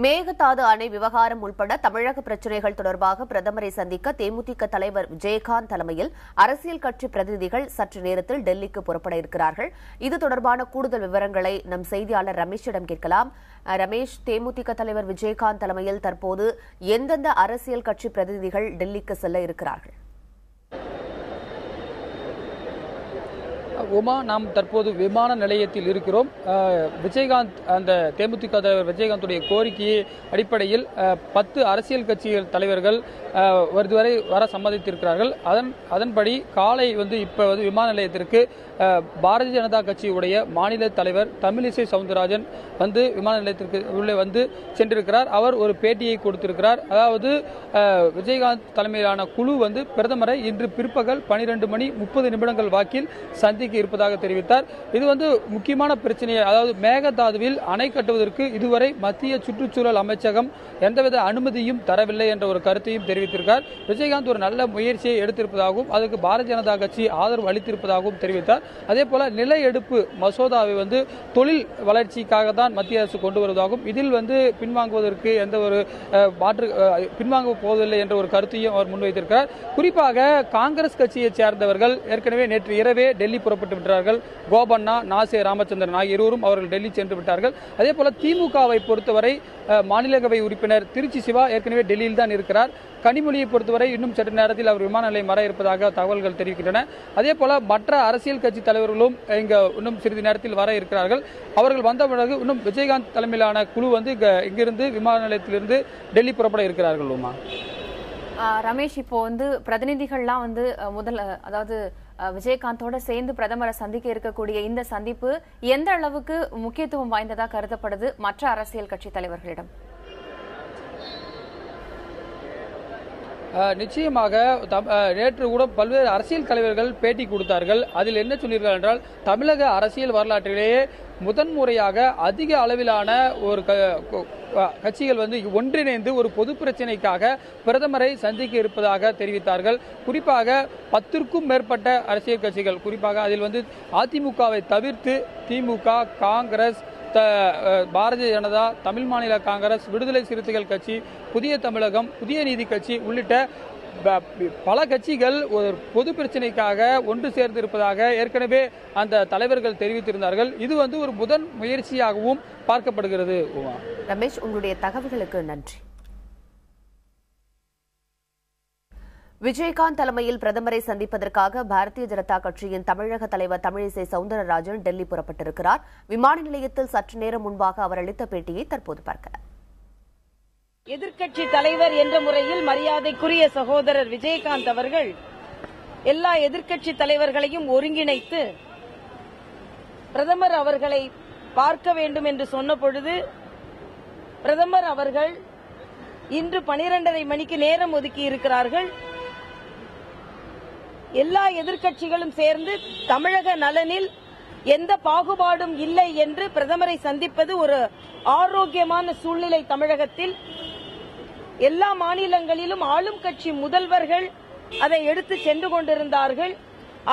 மேகதாது அணை விவகாரம் உள்பட தமிழக பிரச்சினைகள் தொடர்பாக பிரதமரை சந்திக்க தேமுதிக தலைவர் விஜயகாந்த் தலைமையில் அரசியல் கட்சி பிரதிநிதிகள் சற்று நேரத்தில் டெல்லிக்கு புறப்பட இருக்கிறார்கள். இது தொடர்பான கூடுதல் விவரங்களை நம் செய்தியாளர் ரமேஷிடம் கேட்கலாம். ரமேஷ், தேமுதிக தலைவர் விஜயகாந்த் தலைமையில் தற்போது எந்தெந்த அரசியல் கட்சி பிரதிநிதிகள் டெல்லிக்கு செல்ல இருக்கிறார்கள்? உமா, நாம் தற்போது விமான நிலையத்தில் இருக்கிறோம். விஜயகாந்த், அந்த தேமுதிக தலைவர் விஜயகாந்துடைய கோரிக்கையை அடிப்படையில் 10 அரசியல் கட்சிகள் தலைவர்கள் இதுவரை வர சம்மதித்திருக்கிறார்கள். அதன்படி காலை இப்ப விமான நிலையத்திற்கு பாரதிய ஜனதா கட்சியுடைய மாநில தலைவர் தமிழிசை சவுந்தரராஜன் விமான நிலையத்திற்கு உள்ளே சென்றிருக்கிறார். அவர் ஒரு பேட்டியை கொடுத்திருக்கிறார். அதாவது விஜயகாந்த் தலைமையிலான குழு பிரதமரை இன்று பிற்பகல் 12:30 வாக்கில் சந்திக்க இருப்பதாக தெரிவித்தார். இது முக்கியமான பிரச்சனையை, அதாவது மேகதாதுவில் அணை கட்டுவதற்கு இதுவரை மத்திய சுற்றுச்சூழல் அமைச்சகம் எந்தவித அனுமதியும் தரவில்லை என்ற ஒரு கருத்தையும் தெரிவித்திருக்கிறார். விஜயகாந்த் ஒரு நல்ல முயற்சியை எடுத்திருப்பதாகவும் அதற்கு பாரதிய ஜனதா கட்சி ஆதரவு அளித்திருப்பதாகவும் தெரிவித்தார். அதே போல நில எடுப்பு மசோதாவை தொழில் வளர்ச்சிக்காக தான் மத்திய அரசு கொண்டு வருவதாகவும் இதில் பின்வாங்குவதற்கு எந்த ஒரு பின்வாங்க போவதில்லை என்ற ஒரு கருத்தையும் அவர் முன்வைத்திருக்கிறார். குறிப்பாக காங்கிரஸ் கட்சியை சேர்ந்தவர்கள் ஏற்கனவே நேற்று இரவே டெல்லி புறப்பட்டு விட்டார்கள். கோபண்ணா, நாசே ராமச்சந்திரன் ஆகிய இருவரும் அவர்கள் டெல்லி சென்று விட்டார்கள். அதே போல திமுகவை பொறுத்தவரை மாநிலங்களவை உறுப்பினர் திருச்சி சிவா ஏற்கனவே டெல்லியில் தான் இருக்கிறார். கனிமொழியை பொறுத்தவரை இன்னும் சற்று நேரத்தில் அவர் விமான நிலையம் வர இருப்பதாக தகவல்கள் தெரிவிக்கின்றன. அதே போல மற்ற அரசியல் கட்சி தலைவர்களும் இன்னும் சிறிது நேரத்தில் வர இருக்கிறார்கள். அவர்கள் வந்த பிறகு இன்னும் விஜயகாந்த் தலைமையிலான குழு இங்கிருந்து விமான நிலையத்திலிருந்து டெல்லி புறப்பட இருக்கிறார்கள். உமா, ரமேஷ், இப்போ பிரதிநிதிகள்லாம் அதாவது விஜயகாந்தோட சேர்ந்து பிரதமரை சந்திக்க இருக்கக்கூடிய இந்த சந்திப்பு எந்த அளவுக்கு முக்கியத்துவம் வாய்ந்ததா கருதப்படுது மற்ற அரசியல் கட்சி தலைவர்களிடம்? நிச்சயமாக நேற்று கூட பல்வேறு அரசியல் தலைவர்கள் பேட்டி கொடுத்தார்கள். அதில் என்ன சொல்லியிருக்கார்கள் என்றால், தமிழக அரசியல் வரலாற்றிலேயே முதன்முறையாக அதிக அளவிலான ஒரு கட்சிகள் ஒன்றிணைந்து ஒரு பொது பிரச்சனைக்காக பிரதமரை சந்திக்க இருப்பதாக தெரிவித்தார்கள். குறிப்பாக 10க்கும் மேற்பட்ட அரசியல் கட்சிகள், குறிப்பாக அதில் அதிமுகவை தவிர்த்து திமுக, காங்கிரஸ், பாரதிய ஜனதா, தமிழ் மாநில காங்கிரஸ், விடுதலை சிறுத்தைகள் கட்சி, புதிய தமிழகம், புதிய நீதி கட்சி உள்ளிட்ட பல கட்சிகள் ஒரு பொது பிரச்சனைக்காக ஒன்று சேர்ந்திருப்பதாக ஏற்கனவே அந்த தலைவர்கள் தெரிவித்திருந்தார்கள். இது ஒரு முதன் முயற்சியாகவும் பார்க்கப்படுகிறது. ரமேஷ், உங்களுடைய தகவல்களுக்கு நன்றி. விஜயகாந்த் தலைமையில் பிரதமரை சந்திப்பதற்காக பாரதிய ஜனதா கட்சியின் தமிழக தலைவர் தமிழிசை சவுந்தரராஜன் டெல்லி புறப்பட்டிருக்கிறார். விமான நிலையத்தில் சற்று நேரம் முன்பாக அவர் அளித்த பேட்டியை தற்போது பார்க்கலாம். எதிர்க்கட்சி தலைவர் என்ற முறையில் மரியாதைக்குரிய சகோதரர் விஜயகாந்த் அவர்கள் எல்லா எதிர்க்கட்சி தலைவர்களையும் ஒருங்கிணைத்து பிரதமர் அவர்களை பார்க்க வேண்டும் என்று சொன்ன பொழுது பிரதமர் அவர்கள் இன்று 12:30 மணிக்கு நேரம் ஒதுக்கி இருக்கிறார்கள். எல்லா எதிர்க்கட்சிகளும் சேர்ந்து தமிழக நலனில் எந்த பாகுபாடும் இல்லை என்று பிரதமரை சந்திப்பது ஒரு ஆரோக்கியமான சூழ்நிலை. தமிழகத்தில் எல்லா மாநிலங்களிலும் ஆளும் கட்சி முதல்வர்கள் அதை எடுத்து சென்று கொண்டிருந்தார்கள்.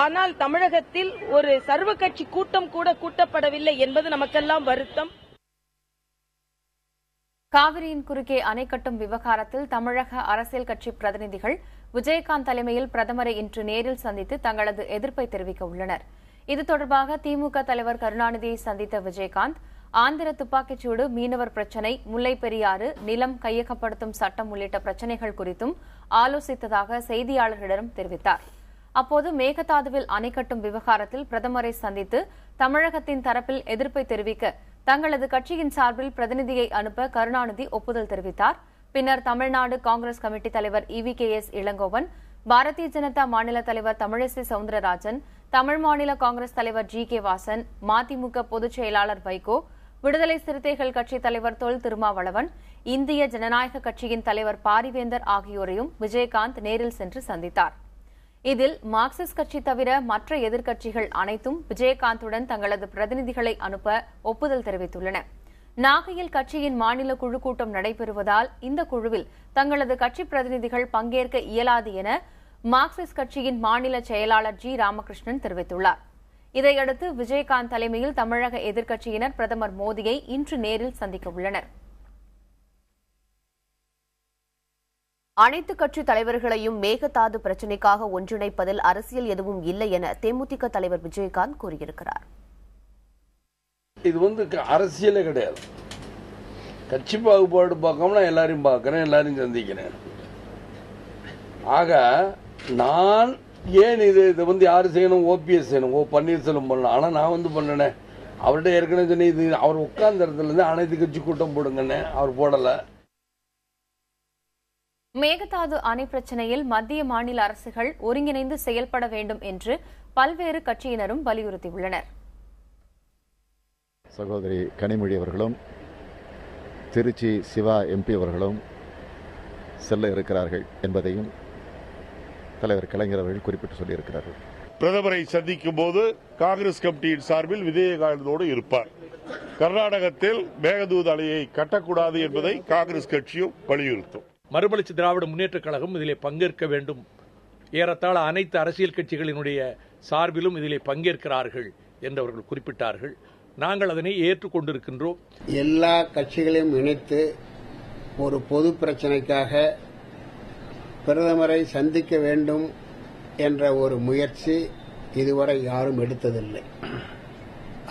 ஆனால் தமிழகத்தில் ஒரு சர்வ கட்சி கூட்டம் கூட கூட்டப்படவில்லை என்பது நமக்கெல்லாம் வருத்தம். காவிரியின் குறுக்கே அணை கட்டும் விவகாரத்தில் தமிழக அரசியல் கட்சி பிரதிநிதிகள் விஜயகாந்த் தலைமையில் பிரதமரை இன்று நேரில் சந்தித்து தங்களது எதிர்ப்பை தெரிவிக்க உள்ளனர். இது தொடர்பாக திமுக தலைவர் கருணாநிதியை சந்தித்த விஜயகாந்த் ஆந்திர துப்பாக்கிச்சூடு, மீனவர் பிரச்சினை, முல்லை பெரியாறு, நிலம் கையகப்படுத்தும் சட்டம் உள்ளிட்ட பிரச்சினைகள் குறித்தும் ஆலோசித்ததாக செய்தியாளர்களிடம் தெரிவித்தார். அப்போது மேகதாதுவில் அணை கட்டும் விவகாரத்தில் பிரதமரை சந்தித்து தமிழகத்தின் தரப்பில் எதிர்ப்பை தெரிவிக்க தங்களது கட்சியின் சார்பில் பிரதிநிதியை அனுப்ப கருணாநிதி ஒப்புதல் தெரிவித்தார். பின்னர் தமிழ்நாடு காங்கிரஸ் கமிட்டி தலைவர் EVKS இளங்கோவன், பாரதிய ஜனதா மாநில தலைவர் தமிழிசை சவுந்தரராஜன், தமிழ் மாநில காங்கிரஸ் தலைவர் GK வாசன், மதிமுக பொதுச் செயலாளர் வைகோ, விடுதலை சிறுத்தைகள் கட்சித் தலைவர் தொல் திருமாவளவன், இந்திய ஜனநாயக கட்சியின் தலைவர் பாரிவேந்தர் ஆகியோரையும் விஜயகாந்த் நேரில் சென்று சந்தித்தார். இதில் மார்க்சிஸ்ட் கட்சி தவிர மற்ற எதிர்க்கட்சிகள் அனைத்தும் விஜயகாந்துடன் தங்களது பிரதிநிதிகளை அனுப்ப ஒப்புதல் தெரிவித்துள்ளன. நாகையில் கட்சியின் மாநில குழு கூட்டம் நடைபெறுவதால் இந்த குழுவில் தங்களது கட்சி பிரதிநிதிகள் பங்கேற்க இயலாது என மார்க்சிஸ்ட் கட்சியின் மாநில செயலாளர் G. ராமகிருஷ்ணன் தெரிவித்துள்ளார். இதையடுத்து விஜயகாந்த் தலைமையில் தமிழக எதிர்க்கட்சியினர் பிரதமர் மோடியை இன்று நேரில் சந்திக்க உள்ளனர். அனைத்து கட்சி தலைவர்களையும் மேகதாது பிரச்சினைக்காக ஒன்றிணைப்பதில் அரசியல் எதுவும் இல்லை என தேமுதிக தலைவர் விஜயகாந்த் கூறியிருக்கிறார். இது அரசியலே கிடையாது. கட்சி பாகுபாடு பார்க்காம எல்லாரையும் பார்க்கிறேன், எல்லாரையும் சந்திக்கிறேன். ஆக நான் ஏன் இது யாரு செய்யணும்? ஓபிஎஸ் செய்யணும், பன்னீர்செல்வம் பண்ணலாம். ஆனா நான் பண்ணனேன். அவர்கிட்ட ஏற்கனவே சொன்ன இது அவர் உட்கார்ந்த இடத்துல இருந்து அனைத்து கட்சி கூட்டம் போடுங்கன்னு அவர் போடல. மேகதாது அணை பிரச்சினையில் மத்திய மாநில அரசுகள் ஒருங்கிணைந்து செயல்பட வேண்டும் என்று பல்வேறு கட்சியினரும் வலியுறுத்தியுள்ளனர். சகோதரி கனிமொழி அவர்களும் திருச்சி சிவா எம்பி அவர்களும் செல்ல இருக்கிறார்கள் என்பதையும் தலைவர் கலைஞர் அவர்கள் குறிப்பிட்டு சொல்லியிருக்கிறார்கள். பிரதமரை சந்திக்கும் போது காங்கிரஸ் கமிட்டியின் சார்பில் விஜயகாந்தோடு இருப்பார். கர்நாடகத்தில் மேகதூது அணையை கட்டக்கூடாது என்பதை காங்கிரஸ் கட்சியும் வலியுறுத்தும். மறுமலர்ச்சி திராவிட முன்னேற்றக் கழகம் இதிலே பங்கேற்க வேண்டும். ஏறத்தாழ அனைத்து அரசியல் கட்சிகளினுடைய சார்பிலும் இதிலே பங்கேற்கிறார்கள் என்று அவர்கள் குறிப்பிட்டார்கள். நாங்கள் அதனை ஏற்றுக்கொண்டிருக்கின்றோம். எல்லா கட்சிகளையும் இணைத்து ஒரு பொது பிரச்சனைக்காக பிரதமரை சந்திக்க வேண்டும் என்ற ஒரு முயற்சி இதுவரை யாரும் எடுத்ததில்லை.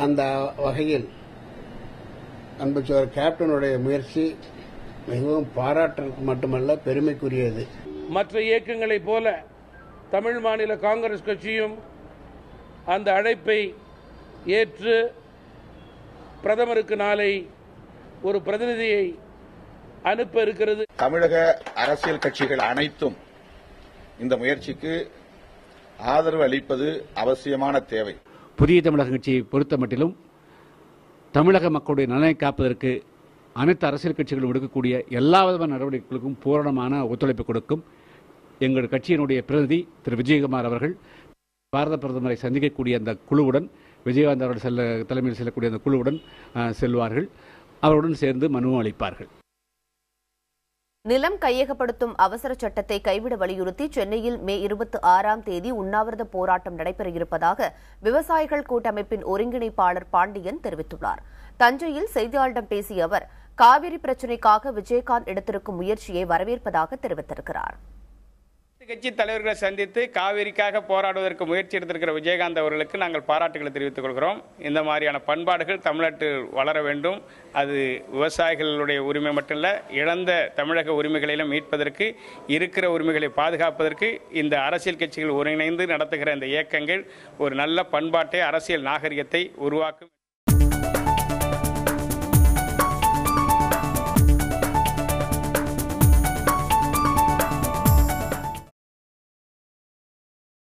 அந்த வகையில் அன்புச்சோர் கேப்டனுடைய முயற்சி மிகவும் பாராட்டுக்கு மட்டுமல்ல, பெருமைக்குரியது. மற்ற இயக்கங்களைப் போல தமிழ் மாநில காங்கிரஸ் கட்சியும் அந்த அழைப்பை ஏற்று பிரதமருக்கு நாளை ஒரு பிரதிநிதியை அனுப்ப இருக்கிறது. தமிழக அரசியல் கட்சிகள் அனைத்தும் இந்த முயற்சிக்கு ஆதரவு அளிப்பது அவசியமான தேவை. புதிய தமிழக கட்சியை பொறுத்த மட்டிலும் தமிழக மக்களுடைய நலனை காப்பதற்கு அனைத்து அரசியல் கட்சிகளும் எடுக்கக்கூடிய எல்லா விதமான நடவடிக்கைகளுக்கும் பூரணமான ஒத்துழைப்பு கொடுக்கும். எங்கள் கட்சியினுடைய பிரதிநிதி திரு விஜயகுமார் அவர்கள் பாரத பிரதமரை சந்திக்கக்கூடிய அந்த குழுவுடன், விஜயகாந்த் அவர்கள் தலைமையில் செல்லக்கூடிய அந்த குழுவுடன் செல்வார்கள். அவருடன் சேர்ந்து மனுவும் அளிப்பார்கள். நிலம் கையகப்படுத்தும் அவசர சட்டத்தை கைவிட வலியுறுத்தி சென்னையில் மே 26ஆம் தேதி உண்ணாவிரத போராட்டம் நடைபெற இருப்பதாக விவசாயிகள் கூட்டமைப்பின் ஒருங்கிணைப்பாளர் பாண்டியன் தெரிவித்துள்ளார். தஞ்சையில் செய்தியாளர்களிடம் பேசிய அவர், காவிரி பிரச்சினைக்காக விஜயகாந்த் எடுத்திருக்கும் முயற்சியை வரவேற்பதாக தெரிவித்திருக்கிறார். கட்சி தலைவர்களை சந்தித்து காவிரிக்காக போராடுவதற்கு முயற்சி எடுத்திருக்கிற விஜயகாந்த் அவர்களுக்கு நாங்கள் பாராட்டுகளை தெரிவித்துக் கொள்கிறோம். இந்த மாதிரியான பண்பாடுகள் தமிழ்நாட்டில் வளர வேண்டும். அது விவசாயிகளுடைய உரிமை மட்டுமல்ல, இழந்த தமிழக உரிமைகளிலும் மீட்பதற்கு, இருக்கிற உரிமைகளை பாதுகாப்பதற்கு இந்த அரசியல் கட்சிகள் ஒருங்கிணைந்து நடத்துகிற இந்த இயக்கங்கள் ஒரு நல்ல பண்பாட்டை, அரசியல் நாகரிகத்தை உருவாக்கும்.